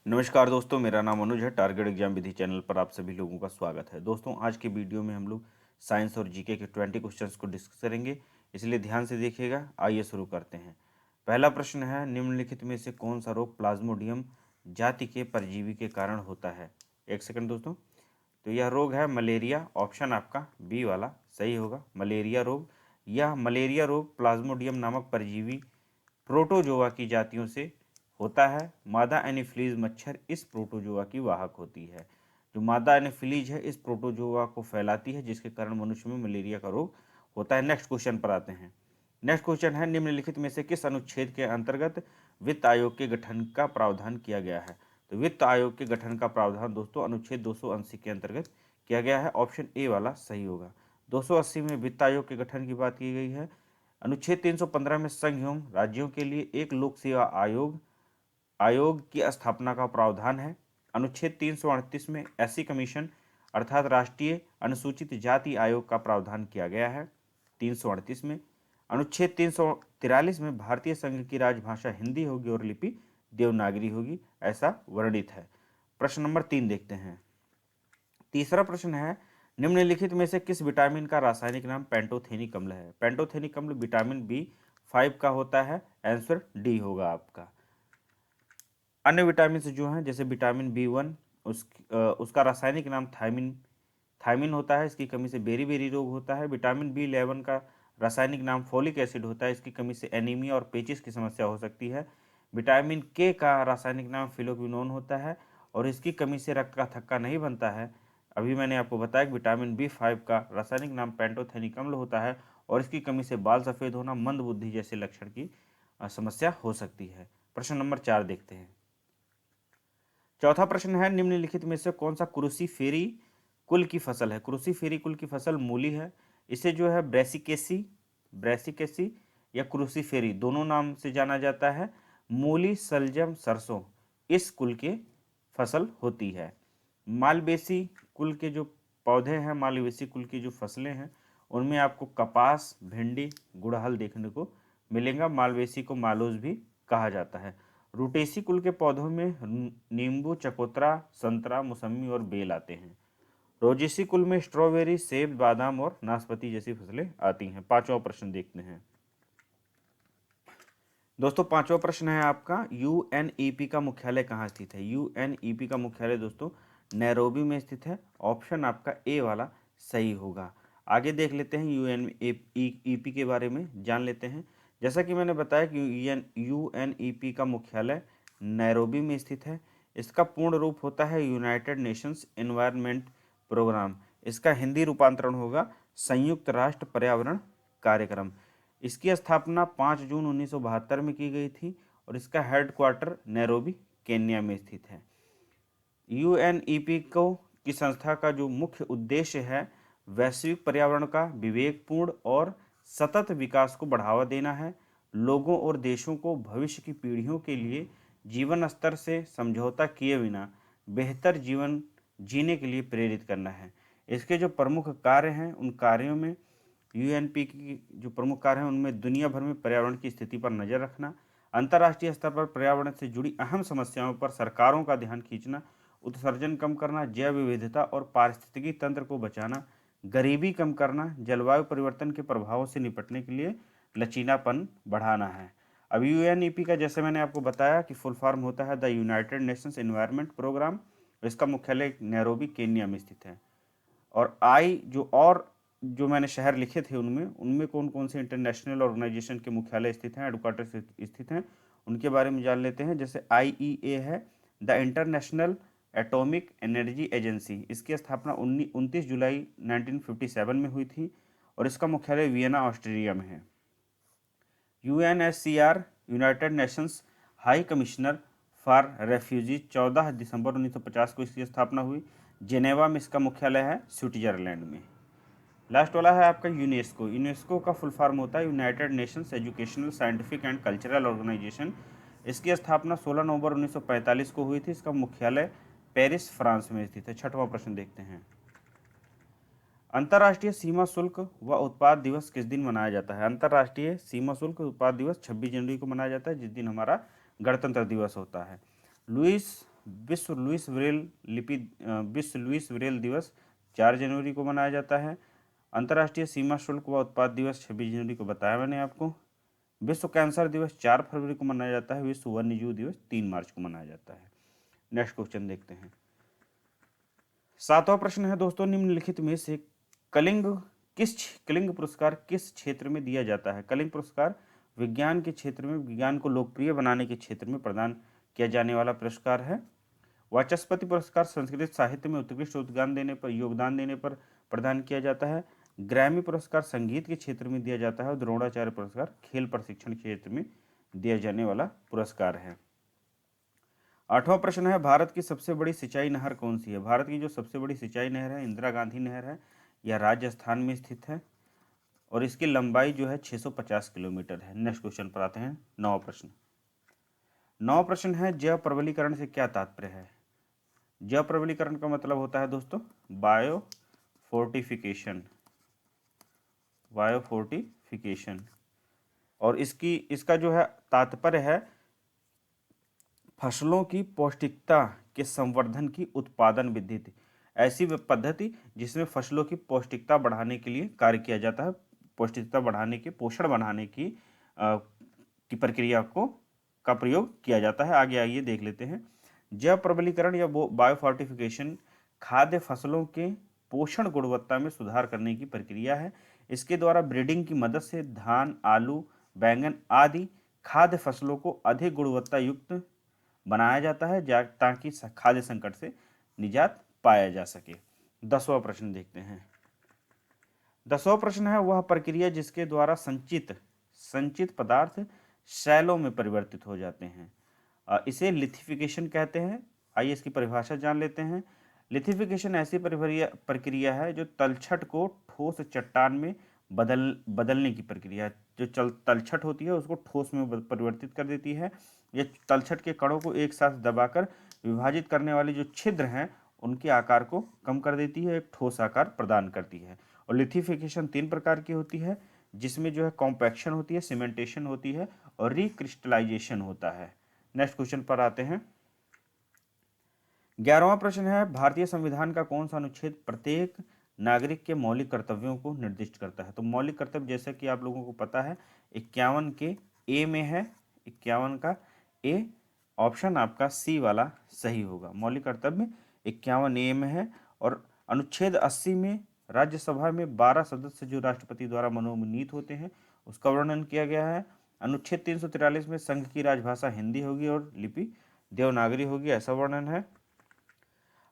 नमस्कार दोस्तों, मेरा नाम अनुज है। टारगेट एग्जाम विधि चैनल पर आप सभी लोगों का स्वागत है। दोस्तों, आज के वीडियो में हम लोग साइंस और जीके के 20 क्वेश्चंस को डिस्कस करेंगे, इसलिए ध्यान से देखिएगा। आइए शुरू करते हैं। पहला प्रश्न है, निम्नलिखित में से कौन सा रोग प्लाज्मोडियम जाति के परजीवी के कारण होता है। एक सेकंड दोस्तों। तो यह रोग है मलेरिया। ऑप्शन आपका बी वाला सही होगा, मलेरिया रोग। यह मलेरिया रोग प्लाज्मोडियम नामक परजीवी प्रोटोजोआ की जातियों से होता है। मादा एनीफिलीज मच्छर इस प्रोटोजोआ की वाहक होती है। जो मादा एनीफिलीज है इस प्रोटोजोआ को फैलाती है, जिसके कारण मनुष्य में मलेरिया का रोग होता है। नेक्स्ट क्वेश्चन पर आते हैं। नेक्स्ट क्वेश्चन है, निम्नलिखित में से किस अनुच्छेद के अंतर्गत वित्त आयोग के गठन का प्रावधान किया गया है। तो वित्त आयोग के गठन का प्रावधान दोस्तों अनुच्छेद 280 के अंतर्गत किया गया है। ऑप्शन ए वाला सही होगा। 280 में वित्त आयोग के गठन की बात की गई है। अनुच्छेद 315 में संघ एवं राज्यों के लिए एक लोक सेवा आयोग की स्थापना का प्रावधान है। अनुच्छेद 338 में एससी कमीशन अर्थात राष्ट्रीय अनुसूचित जाति आयोग का प्रावधान किया गया है। 338 में अनुच्छेद 343 में भारतीय संघ की राजभाषा हिंदी होगी और लिपि देवनागरी होगी, ऐसा वर्णित है। प्रश्न नंबर 3 देखते हैं। तीसरा प्रश्न है, निम्नलिखित में से किस विटामिन का रासायनिक नाम पेंटोथेनिक अम्ल है। पेंटोथेनिक अम्ल विटामिन B5 का होता है। आंसर डी होगा आपका। अन्य विटामिन जो हैं जैसे विटामिन B1 उसका रासायनिक नाम थायमिन होता है। इसकी कमी से बेरी बेरी रोग होता है। विटामिन B11 का रासायनिक नाम फोलिक एसिड होता है। इसकी कमी से एनीमिया और पेचिस की समस्या हो सकती है। विटामिन के का रासायनिक नाम फिलोक्विनोन होता है और इसकी कमी से रक्त का थक्का नहीं बनता है। अभी मैंने आपको बताया कि विटामिन B5 का रासायनिक नाम पेंटोथेनिक अम्ल होता है और इसकी कमी से बाल सफ़ेद होना, मंद बुद्धि जैसे लक्षण की समस्या हो सकती है। प्रश्न नंबर 4 देखते हैं। चौथा प्रश्न है, निम्नलिखित में से कौन सा क्रूसीफेरी कुल की फसल है। क्रूसीफेरी कुल की फसल मूली है। इसे जो है ब्रेसिकेसी या क्रूसीफेरी दोनों नाम से जाना जाता है। मूली, सलजम, सरसों इस कुल के फसल होती है। मालवेसी कुल के जो पौधे हैं, मालवेसी कुल की जो फसलें हैं, उनमें आपको कपास, भिंडी, गुड़हल देखने को मिलेगा। मालवेसी को मालूस भी कहा जाता है। रूटेसी कुल के पौधों में नींबू, चकोतरा, संतरा, मौसमी और बेल आते हैं। रोजेसी कुल में स्ट्रॉबेरी, सेब, बादाम और नाशपाती जैसी फसलें आती हैं। पांचवा प्रश्न देखते हैं। दोस्तों, पांचवा प्रश्न है आपका, यूएनईपी का मुख्यालय कहाँ स्थित है। यूएनईपी का मुख्यालय दोस्तों नैरोबी में स्थित है। ऑप्शन आपका ए वाला सही होगा। आगे देख लेते हैं, यूएनईपी के बारे में जान लेते हैं। जैसा कि मैंने बताया कि यूएनईपी का मुख्यालय नैरोबी में स्थित है। इसका पूर्ण रूप होता है यूनाइटेड नेशंस एनवायरनमेंट प्रोग्राम। इसका हिंदी रूपांतरण होगा संयुक्त राष्ट्र पर्यावरण कार्यक्रम। इसकी स्थापना 5 जून 1972 में की गई थी और इसका हेडक्वार्टर नैरोबी, केन्या में स्थित है। यूएनईपी को की संस्था का जो मुख्य उद्देश्य है वैश्विक पर्यावरण का विवेकपूर्ण और सतत विकास को बढ़ावा देना है। लोगों और देशों को भविष्य की पीढ़ियों के लिए जीवन स्तर से समझौता किए बिना बेहतर जीवन जीने के लिए प्रेरित करना है। इसके जो प्रमुख कार्य हैं उन कार्यों में यूएनपी की जो प्रमुख कार्य हैं उनमें दुनिया भर में पर्यावरण की स्थिति पर नजर रखना, अंतर्राष्ट्रीय स्तर पर पर्यावरण से जुड़ी अहम समस्याओं पर सरकारों का ध्यान खींचना, उत्सर्जन कम करना, जैव विविधता और पारिस्थितिकी तंत्र को बचाना, गरीबी कम करना, जलवायु परिवर्तन के प्रभावों से निपटने के लिए लचीलापन बढ़ाना है। अब यूएनईपी का जैसे मैंने आपको बताया कि फुल फॉर्म होता है the United Nations Environment Programme. इसका मुख्यालय नैरोबी, केन्या में स्थित है। और जो मैंने शहर लिखे थे उनमें उनमें कौन कौन से इंटरनेशनल ऑर्गेनाइजेशन के मुख्यालय स्थित हैं, हेडक्वार्टर स्थित हैं, उनके बारे में जान लेते हैं। जैसे आईईए है, the international atomic energy agency. इसकी स्थापना 29 जुलाई 1957 में हुई थी और इसका मुख्यालय वियना, ऑस्ट्रिया में है। UNHCR, United Nations high commissioner for refugee, 14 दिसंबर 1950 को इसकी स्थापना हुई। जेनेवा में इसका मुख्यालय है, स्विट्जरलैंड में। लास्ट वाला है आपका यूनेस्को। यूनेस्को का फुल फॉर्म होता है United Nations Educational, Scientific and Cultural Organization. इसकी स्थापना 16 नवंबर 1945 को हुई थी। इसका मुख्यालय पेरिस, फ्रांस में स्थित है। छठवां प्रश्न देखते हैं। अंतर्राष्ट्रीय सीमा शुल्क व उत्पाद दिवस किस दिन मनाया जाता है। अंतर्राष्ट्रीय सीमा शुल्क उत्पाद दिवस 26 जनवरी को मनाया जाता है, जिस दिन हमारा गणतंत्र दिवस होता है। लुइस विश्व लुईस ब्रेल दिवस 4 जनवरी को मनाया जाता है। अंतर्राष्ट्रीय सीमा शुल्क व उत्पाद दिवस 26 जनवरी को बताया मैंने आपको। विश्व कैंसर दिवस 4 फरवरी को मनाया जाता है। विश्व वन्य जीव दिवस 3 मार्च को मनाया जाता है। नेक्स्ट क्वेश्चन देखते हैं। 7वां प्रश्न है दोस्तों, निम्नलिखित में से कलिंग पुरस्कार किस क्षेत्र में दिया जाता है? कलिंग पुरस्कार विज्ञान के क्षेत्र में, विज्ञान को लोकप्रिय बनाने के क्षेत्र में प्रदान किया जाने वाला पुरस्कार है। वाचस्पति पुरस्कार संस्कृत साहित्य में उत्कृष्ट योगदान देने पर प्रदान किया जाता है। ग्रैमी पुरस्कार संगीत के क्षेत्र में दिया जाता है और द्रोणाचार्य पुरस्कार खेल प्रशिक्षण क्षेत्र में दिया जाने वाला पुरस्कार है। 8वां प्रश्न है, भारत की सबसे बड़ी सिंचाई नहर कौन सी है? भारत की जो सबसे बड़ी सिंचाई नहर है इंदिरा गांधी नहर है। यह राजस्थान में स्थित है और इसकी लंबाई जो है 650 किलोमीटर है। नेक्स्ट क्वेश्चन पर आते हैं। 9वां प्रश्न। 9वां प्रश्न है, जैव प्रबलीकरण से क्या तात्पर्य है? जैव प्रबलीकरण का मतलब होता है दोस्तों बायो फोर्टिफिकेशन। और इसका जो है तात्पर्य है फसलों की पौष्टिकता के संवर्धन की उत्पादन वृद्धि। ऐसी पद्धति जिसमें फसलों की पौष्टिकता बढ़ाने के लिए कार्य किया जाता है, पौष्टिकता बढ़ाने की, पोषण बढ़ाने की प्रक्रिया का प्रयोग किया जाता है। आगे आइए देख लेते हैं। जैव प्रबलीकरण या बायोफोर्टिफिकेशन खाद्य फसलों के पोषण गुणवत्ता में सुधार करने की प्रक्रिया है। इसके द्वारा ब्रीडिंग की मदद से धान, आलू, बैंगन आदि खाद्य फसलों को अधिक गुणवत्ता युक्त बनाया जाता है ताकि खाद्य संकट से निजात पाया जा सके। 10वां प्रश्न देखते हैं। 10वां प्रश्न है, वह प्रक्रिया जिसके द्वारा संचित पदार्थ शैलों में परिवर्तित हो जाते हैं, इसे लिथिफिकेशन कहते हैं। आइए इसकी परिभाषा जान लेते हैं। लिथिफिकेशन ऐसी प्रक्रिया है जो तलछट को ठोस चट्टान में बदलने की प्रक्रिया है। जो तलछट होती है उसको ठोस में परिवर्तित कर देती है। ये तलछट के कणों को एक साथ दबाकर विभाजित करने वाले जो छिद्र हैं उनके आकार को कम कर देती है, एक ठोस आकार प्रदान करती है। और लिथिफिकेशन 3 प्रकार की होती है, जिसमें जो है कॉम्पैक्शन होती है, सीमेंटेशन होती है और रिक्रिस्टलाइजेशन होता है। नेक्स्ट क्वेश्चन पर आते हैं। 11वां प्रश्न है, भारतीय संविधान का कौन सा अनुच्छेद प्रत्येक नागरिक के मौलिक कर्तव्यों को निर्दिष्ट करता है? तो मौलिक कर्तव्य जैसा कि आप लोगों को पता है 51 के ए में है। 51 का ए, ऑप्शन आपका सी वाला सही होगा। मौलिक कर्तव्य 51 ए में है। और अनुच्छेद 80 में राज्यसभा में 12 सदस्य जो राष्ट्रपति द्वारा मनोनीत होते हैं उसका वर्णन किया गया है। अनुच्छेद 343 में संघ की राजभाषा हिंदी होगी और लिपि देवनागरी होगी, ऐसा वर्णन है।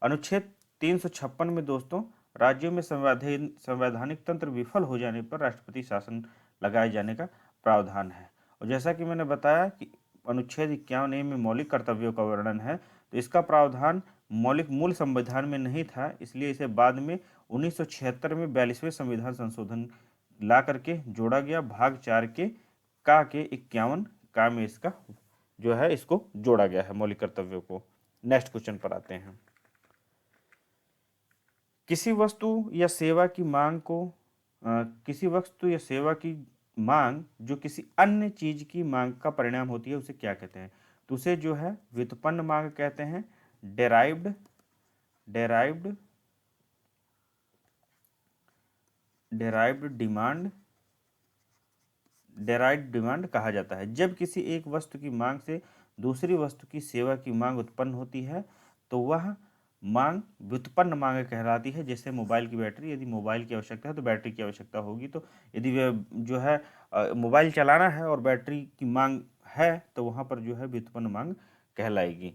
अनुच्छेद 356 में दोस्तों राज्यों में संवैधानिक तंत्र विफल हो जाने पर राष्ट्रपति शासन लगाए जाने का प्रावधान है। और जैसा कि मैंने बताया कि अनुच्छेद 51 में मौलिक कर्तव्यों का वर्णन है, तो इसका प्रावधान मूल संविधान में नहीं था, इसलिए इसे बाद में 1976 में 42वें संविधान संशोधन ला करके जोड़ा गया। भाग 4 के 51 का में इसका जो है इसको जोड़ा गया है मौलिक कर्तव्यों को। नेक्स्ट क्वेश्चन पर आते हैं। किसी वस्तु या सेवा की मांग जो किसी अन्य चीज की मांग का परिणाम होती है उसे क्या कहते हैं? तो उसे जो है व्युत्पन्न मांग कहते हैं। डेराइव्ड डिमांड कहा जाता है। जब किसी एक वस्तु की मांग से दूसरी वस्तु की सेवा की मांग उत्पन्न होती है तो वह मांग व्युत्पन्न मांग कहलाती है। जैसे मोबाइल की बैटरी, यदि मोबाइल की आवश्यकता है तो बैटरी की आवश्यकता होगी, तो यदि जो है मोबाइल चलाना है और बैटरी की मांग है तो वहाँ पर जो है व्युत्पन्न मांग कहलाएगी।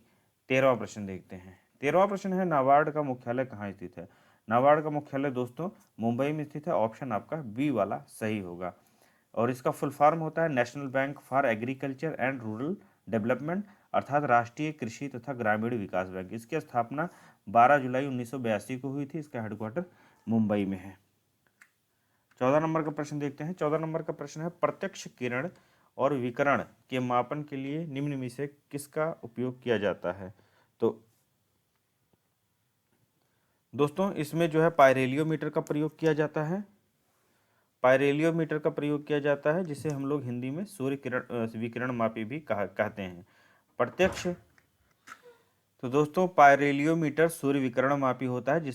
13वां प्रश्न देखते हैं। 13वां प्रश्न है, नाबार्ड का मुख्यालय कहाँ स्थित है? नाबार्ड का मुख्यालय दोस्तों मुंबई में स्थित है। ऑप्शन आपका बी वाला सही होगा। और इसका फुल फॉर्म होता है national bank for agriculture and rural development, अर्थात राष्ट्रीय कृषि तथा ग्रामीण विकास बैंक। इसकी स्थापना 12 जुलाई 1982 को हुई थी। इसका हेडक्वार्टर मुंबई में है। 14 नंबर का प्रश्न देखते हैं। 14 नंबर का प्रश्न है, प्रत्यक्ष किरण और विकिरण के मापन के लिए निम्न में से किसका उपयोग किया जाता है? तो दोस्तों इसमें जो है पायरेलियोमीटर का प्रयोग किया जाता है। पायरेलियोमीटर का प्रयोग किया जाता है जिसे हम लोग हिंदी में सूर्य किरण विकिरण मापी भी कहते हैं। प्रत्यक्ष तो दोस्तों पायरेलियोमीटर सूर्य विकिरण मापी होता है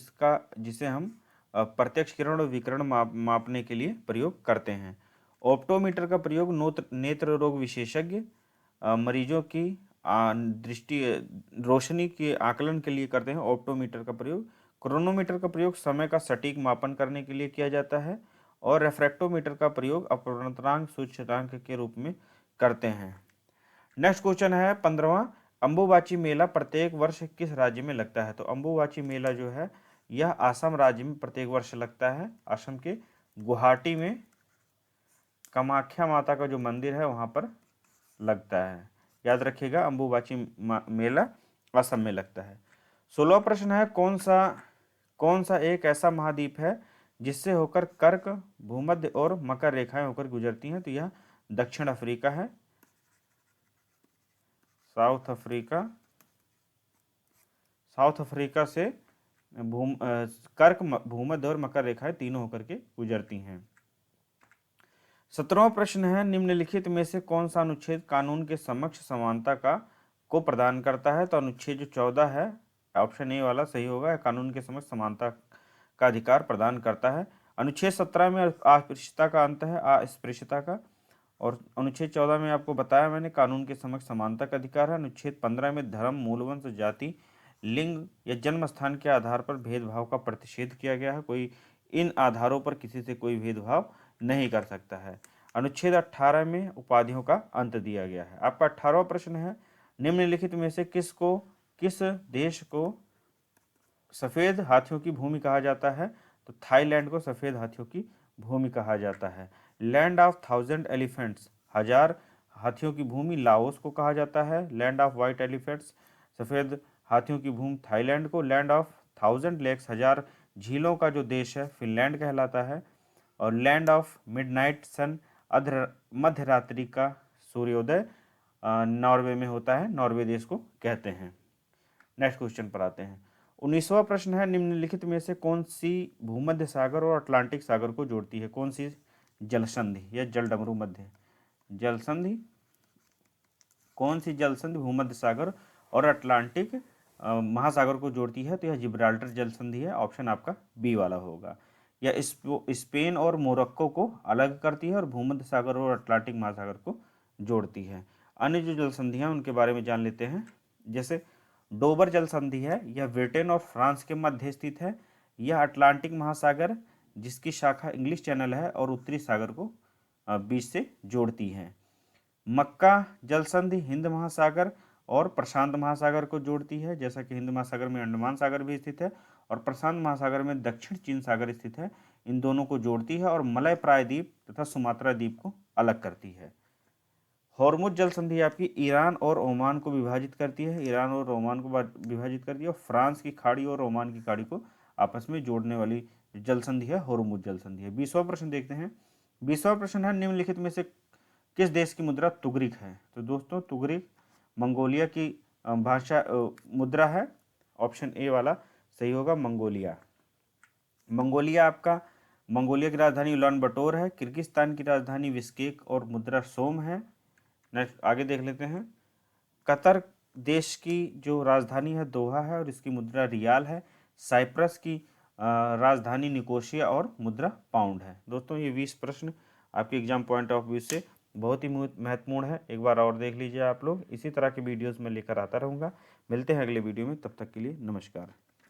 जिसे हम प्रत्यक्ष किरण और विकिरण मापने के लिए प्रयोग करते हैं। ऑप्टोमीटर का प्रयोग नेत्र रोग विशेषज्ञ मरीजों की दृष्टि रोशनी के आकलन के लिए करते हैं। ऑप्टोमीटर का प्रयोग क्रोनोमीटर का प्रयोग समय का सटीक मापन करने के लिए किया जाता है और रेफ्रेक्टोमीटर का प्रयोग अपवर्तनांक सूचकांक के रूप में करते हैं। नेक्स्ट क्वेश्चन है 15वां, अंबुबाची मेला प्रत्येक वर्ष किस राज्य में लगता है? तो अंबुबाची मेला जो है यह असम राज्य में प्रत्येक वर्ष लगता है। असम के गुवाहाटी में कामाख्या माता का जो मंदिर है वहां पर लगता है। याद रखिएगा अंबुबाची मेला असम में लगता है। 16वां प्रश्न है कौन सा एक ऐसा महाद्वीप है जिससे होकर कर्क, भूमध्य और मकर रेखाएं होकर गुजरती हैं? तो यह दक्षिण अफ्रीका है। साउथ अफ्रीका से कर्क, भूमध्य और मकर रेखाएं तीनों होकर के गुजरती हैं। 17वां प्रश्न है निम्नलिखित में से कौन सा अनुच्छेद कानून के समक्ष समानता को प्रदान करता है? तो अनुच्छेद जो 14 है, ऑप्शन ए वाला सही होगा, कानून के समक्ष समानता का अधिकार प्रदान करता है। अनुच्छेद 17 में अस्पृश्यता का अंत है, अस्पृश्यता का, और अनुच्छेद 14 में आपको बताया मैंने कानून के समक्ष समानता का अधिकार है। अनुच्छेद 15 में धर्म, मूलवंश, जाति, लिंग या जन्म स्थान के आधार पर भेदभाव का प्रतिषेध किया गया है। कोई इन आधारों पर किसी से कोई भेदभाव नहीं कर सकता है। अनुच्छेद 18 में उपाधियों का अंत दिया गया है। आपका 18वां प्रश्न है निम्नलिखित में से किस देश को सफेद हाथियों की भूमि कहा जाता है? तो थाईलैंड को सफेद हाथियों की भूमि कहा जाता है। लैंड ऑफ 1000 एलिफेंट्स, 1000 हाथियों की भूमि लाओस को कहा जाता है। लैंड ऑफ व्हाइट एलिफेंट्स, सफेद हाथियों की भूमि थाईलैंड को। लैंड ऑफ 1000 लेक्स, 1000 झीलों का जो देश है फिनलैंड कहलाता है। और लैंड ऑफ मिडनाइट सन, मध्य रात्रि का सूर्योदय, नॉर्वे में होता है, नॉर्वे देश को कहते हैं। नेक्स्ट क्वेश्चन पर आते हैं। 19वां प्रश्न है निम्नलिखित में से कौन सी भूमध्य सागर और अटलांटिक सागर को जोड़ती है? कौन सी जलसंधि या जलडमरू मध्य जलसंधि, कौन सी जलसंधि भूमध्य सागर और अटलांटिक महासागर को जोड़ती है? तो यह जिब्राल्टर जलसंधि है, ऑप्शन आपका बी वाला होगा। यह स्पेन और मोरक्को को अलग करती है और भूमध्य सागर और अटलांटिक महासागर को जोड़ती है। अन्य जो जलसंधियां उनके बारे में जान लेते हैं। जैसे डोबर जलसंधि है, यह ब्रिटेन और फ्रांस के मध्य स्थित है। यह अटलांटिक महासागर जिसकी शाखा इंग्लिश चैनल है और उत्तरी सागर को बीच से जोड़ती है। मक्का जलसंधि हिंद महासागर और प्रशांत महासागर को जोड़ती है, जैसा कि हिंद महासागर में अंडमान सागर भी स्थित है और प्रशांत महासागर में दक्षिण चीन सागर स्थित है। इन दोनों को जोड़ती है और मलय प्रायद्वीप तथा सुमात्रा द्वीप को अलग करती है। हॉर्मुज जलसंधि आपकी ईरान और ओमान को विभाजित करती है, ईरान और ओमान को विभाजित करती है और फ्रांस की खाड़ी और ओमान की खाड़ी को आपस में जोड़ने वाली जलसंधि है हॉर्मुज जलसंधि है। 20वां प्रश्न देखते हैं। 20वां प्रश्न है निम्नलिखित में से किस देश की मुद्रा तुगरिक है? तो दोस्तों तुगरिक मंगोलिया की भाषा मुद्रा है, ऑप्शन ए वाला सही होगा, मंगोलिया। मंगोलिया की राजधानी उलान बटोर है। किर्गिस्तान की राजधानी बिश्केक और मुद्रा सोम है। नेक्स्ट आगे देख लेते हैं। कतर देश की जो राजधानी है दोहा है और इसकी मुद्रा रियाल है। साइप्रस की राजधानी निकोशिया और मुद्रा पाउंड है। दोस्तों ये 20 प्रश्न आपके एग्जाम पॉइंट ऑफ व्यू से बहुत ही महत्वपूर्ण है, एक बार और देख लीजिए आप लोग। इसी तरह के वीडियोस में लेकर आता रहूँगा। मिलते हैं अगले वीडियो में, तब तक के लिए नमस्कार।